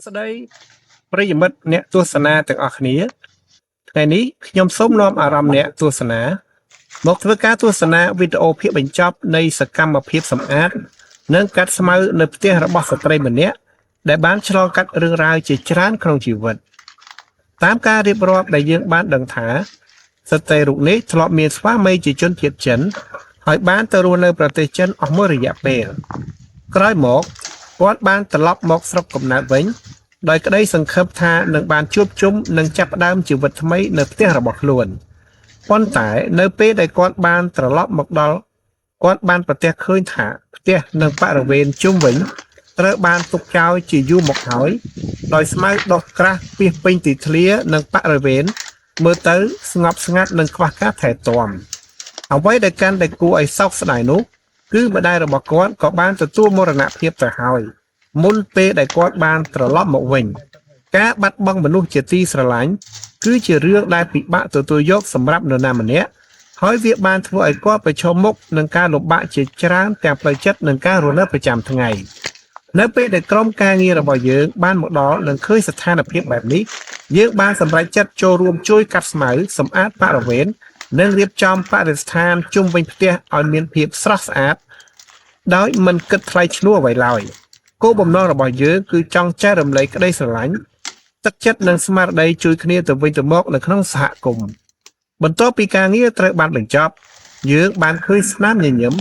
ស្ដីប្រិយមិត្តអ្នកទស្សនាទាំងអស់គ្នាថ្ងៃនេះខ្ញុំសូមនាំអារម្មណ៍អ្នកទស្សនាមកធ្វើការទស្សនាវីដេអូភាគបញ្ចប់នៃសកម្មភាពសម្អាតនិងកាត់ស្មៅនៅផ្ទះរបស់ស្ត្រីម្នាក់ដែលបានឆ្លងកាត់រឿងរ៉ាវជាច្រើនក្នុងជីវិតតាមការរៀបរាប់ដែលយើងបានដឹងថាស្ត្រីរូបនេះធ្លាប់មានស្វាមីជាជនជាតិចិនហើយបានទៅរស់នៅប្រទេសចិនអស់មួយរយៈពេលក្រោយមកគាត់បានត្រឡប់មកស្រុកកំណើតវិញដោយក្តីសង្ឃឹមថានឹងបានជួបជុំនិងចាប់ផ្ដើមជីវិតថ្មីនៅផ្ទះរបស់ខ្លួនប៉ុន្តែនៅពេលដែលគាត់បានត្រឡប់មកដល់គាត់បានប្រទះឃើញថាផ្ទះនិងបរិវេណជុំវិញត្រូវបានទុកចោលជាយូរមកហើយដោយស្មៅដុះក្រាស់ពាសពេញទីធ្លានិងបរិវេណមើលទៅស្ងប់ស្ងាត់និងខ្វះការថែទាំអ្វីដែលកាន់តែគួរឲ្យសោកស្ដាយនោះគឺម្ដាយរបស់គាត់ក៏បានទទួលមរណភាពទៅហើយមុនពេលដែលគាត់បានត្រឡប់មកវិញការបាត់បង់មនុស្សជាទីស្រឡាញ់គឺជារឿងដែលពិបាកទទួលយកសម្រាប់នរណាម្នាក់ហើយវាបានធ្វើឲ្យគាត់ប្រឈមមុខនឹងការលំបាកជាច្រើនទាំងផ្លូវចិត្តនិងការរស់នៅប្រចាំថ្ងៃនៅពេលដែលក្រុមការងាររបស់យើងបានមកដល់និងឃើញស្ថានភាពបែបនេះយើងបានសម្រេចចិត្តចូលរួមជួយកាត់ស្មៅសម្អាតបរិវេណនិងរៀបចំបរិស្ថានជុំវិញផ្ទះឲ្យមានភាពស្រស់ស្អាតដោយមិនគិតថ្លៃឈ្នួលអ្វីឡើយគោលបំណងរបស់យើងគឺចង់ចែករំលែកក្តីស្រឡាញ់ទឹកចិត្តនិងស្មារតីជួយគ្នាទៅវិញទៅមកនៅក្នុងសហគមន៍បន្ទាប់ពីការងារត្រូវបានបញ្ចប់យើងបានឃើញស្នាមញញឹម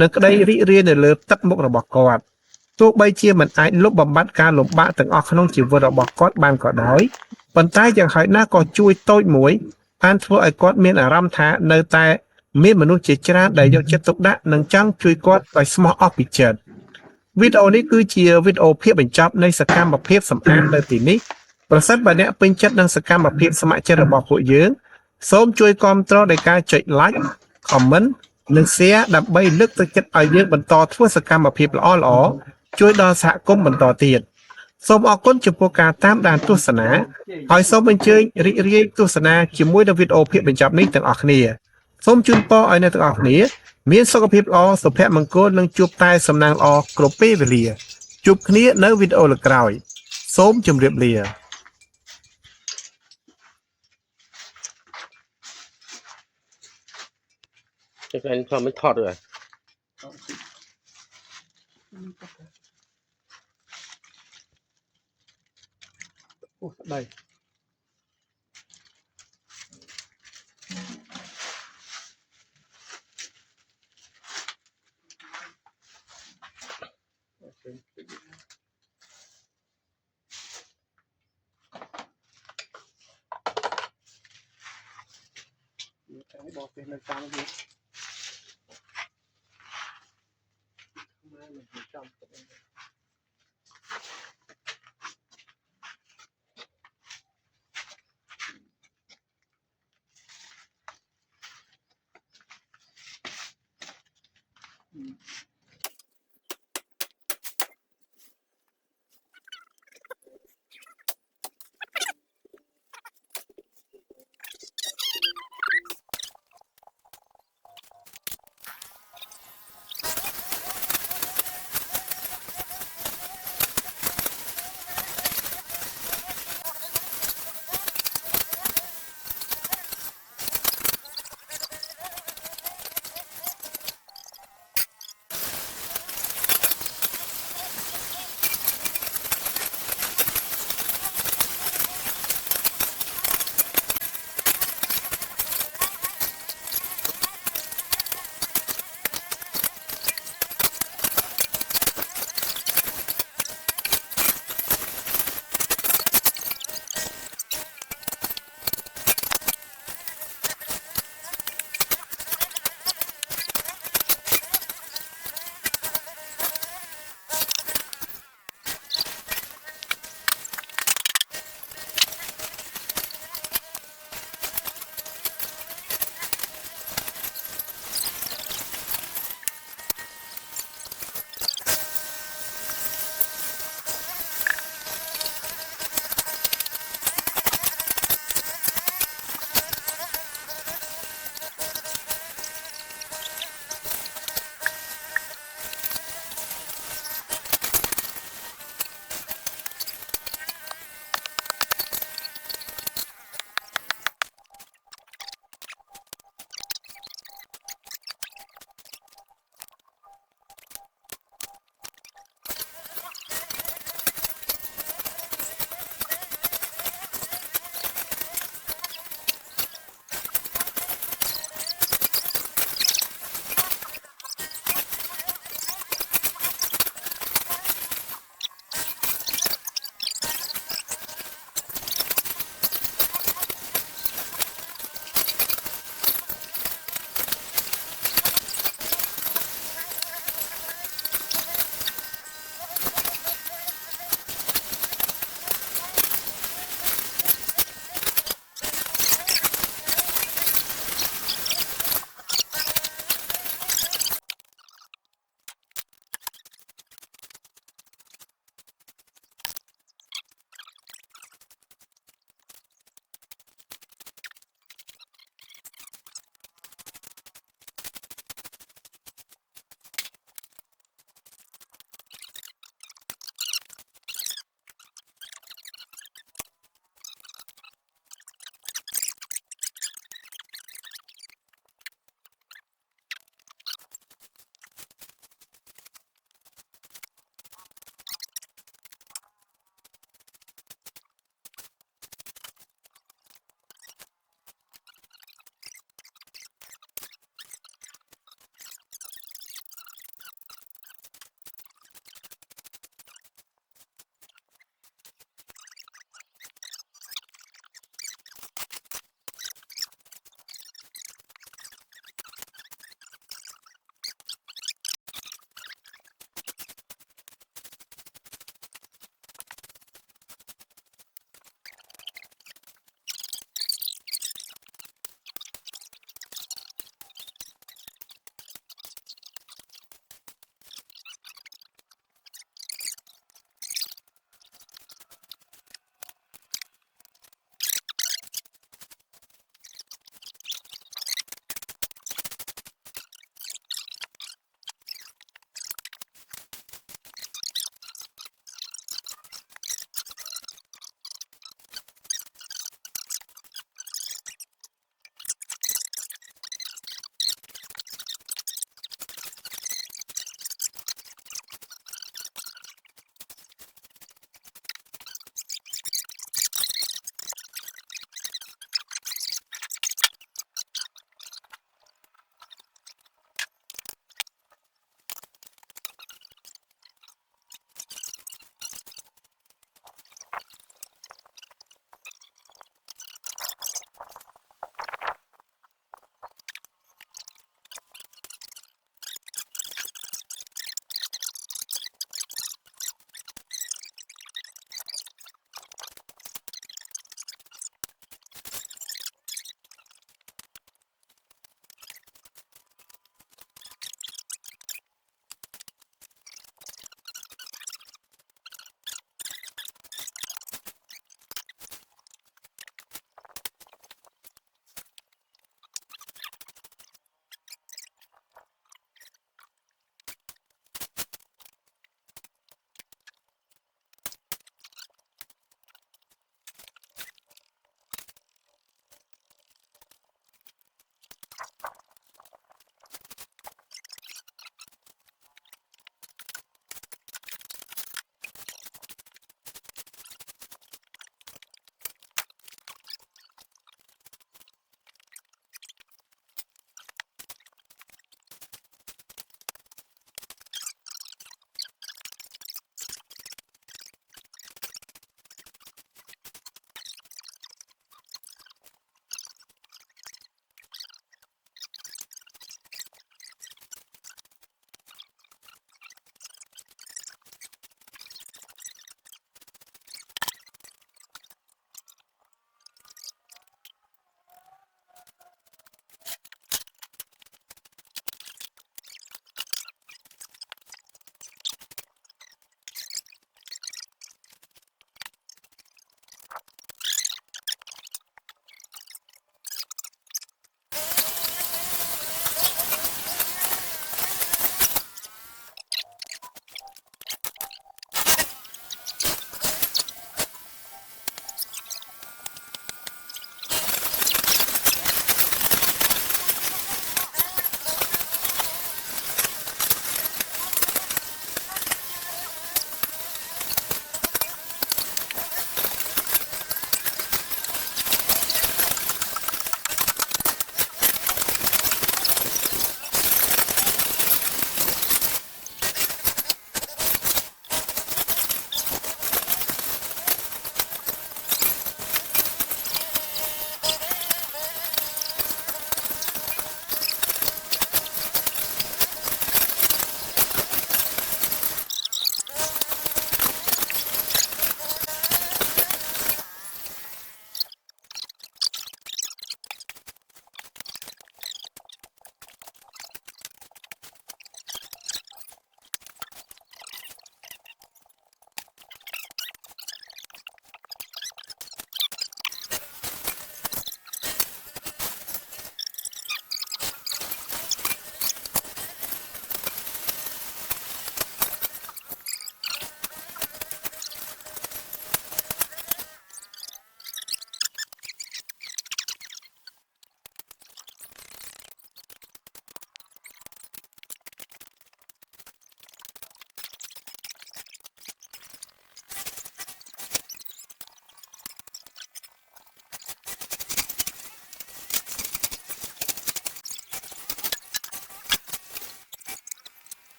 និងក្តីរីករាយនៅលើទឹកមុខរបស់គាត់ទោះបីជាមិនអាចលុបបំបាត់ការលំបាកទាំងអស់ក្នុងជីវិតរបស់គាត់បានក៏ដោយប៉ុន្តែយ៉ាងហោចណាស់ក៏ជួយតូចមួយបានធ្វើឲ្យគាត់មានអារម្មណ៍ថានៅតែមានមនុស្សជាច្រើនដែលយកចិត្តទុកដាក់និងចង់ជួយគាត់ដោយស្មោះអស់ពីចិត្តវីដេអូនេះគឺជាវីដេអូភាពបញ្ចប់នៃសកម្មភាពសម្អាតនៅទីនេះប្រសិនបើអ្នកពេញចិត្តនឹងសកម្មភាពស្ម័គ្រចិត្តរបស់ពួកយើងសូមជួយគាំទ្រដោយការចុច like comment និង share ដើម្បីលើកទឹកចិត្តឲ្យយើងបន្តធ្វើសកម្មភាពល្អៗជួយដល់សហគមន៍បន្តទៀតសូមអរគុណចំពោះការតាមដានទស្សនាហើយសូមអញ្ជើញរីករាយទស្សនាជាមួយនឹងវីដេអូភាពបញ្ចប់នេះទាំងអស់គ្នាសូមជូនពរឲ្យអ្នកទាំងអស់គ្នាមានសុខភាពល្អសុភមង្គលនិងជួបតែសំណាងល្អគ្រប់ពេលវេលាជួបគ្នានៅវីដេអូលើកក្រោយសូមជម្រាបលាCái anh cho mới thọt rồi. đây bỏ tiền lên cao đi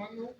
Manu